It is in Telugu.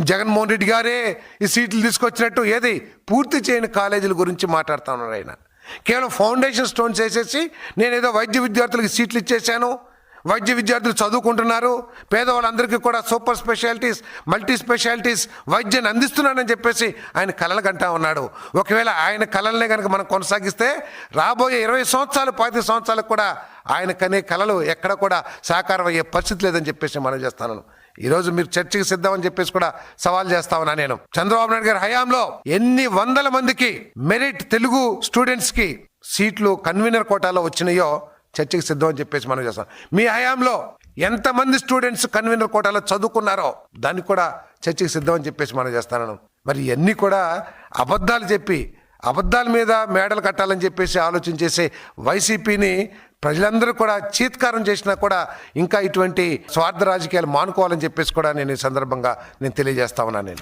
జగన్మోహన్ రెడ్డి గారే ఈ సీట్లు తీసుకొచ్చినట్టు ఏది పూర్తి చేయని కాలేజీల గురించి మాట్లాడుతూ ఉన్నారు ఆయన. కేవలం ఫౌండేషన్ స్టోన్స్ వేసేసి నేనేదో వైద్య విద్యార్థులకు సీట్లు ఇచ్చేసాను, వైద్య విద్యార్థులు చదువుకుంటున్నారు, పేదవాళ్ళందరికీ కూడా సూపర్ స్పెషాలిటీస్ మల్టీ స్పెషాలిటీస్ వైద్యాన్ని అందిస్తున్నానని చెప్పేసి ఆయన కలలు కంటా ఉన్నాడు. ఒకవేళ ఆయన కలలనే కనుక మనం కొనసాగిస్తే రాబోయే 20 సంవత్సరాలు 25 సంవత్సరాలకు కూడా ఆయన కనే కలలు ఎక్కడ కూడా సాకారం అయ్యే పరిస్థితి లేదని చెప్పేసి మనం చేస్తాను. ఈరోజు మీరు చర్చకి సిద్ధమని చెప్పేసి కూడా సవాల్ చేస్తా ఉన్నా నేను. చంద్రబాబు నాయుడు గారి హయాంలో ఎన్ని వందల మందికి మెరిట్ తెలుగు స్టూడెంట్స్కి సీట్లు కన్వీనర్ కోటాలో వచ్చినాయో చర్చకి సిద్ధం అని చెప్పేసి మనం చేస్తాం. మీ హయాంలో ఎంతమంది స్టూడెంట్స్ కన్వీనర్ కోటాలో చదువుకున్నారో దానికి కూడా చర్చకి సిద్ధం అని చెప్పేసి మనం చేస్తాను. మరి ఇవన్నీ కూడా అబద్ధాలు చెప్పి అబద్ధాల మీద మేడలు కట్టాలని చెప్పేసి ఆలోచన చేసే వైసీపీని ప్రజలందరూ కూడా చీత్కారం చేసినా కూడా ఇంకా ఇటువంటి స్వార్థ రాజకీయాలు మానుకోవాలని చెప్పేసి కూడా నేను ఈ సందర్భంగా తెలియజేస్తా ఉన్నాను.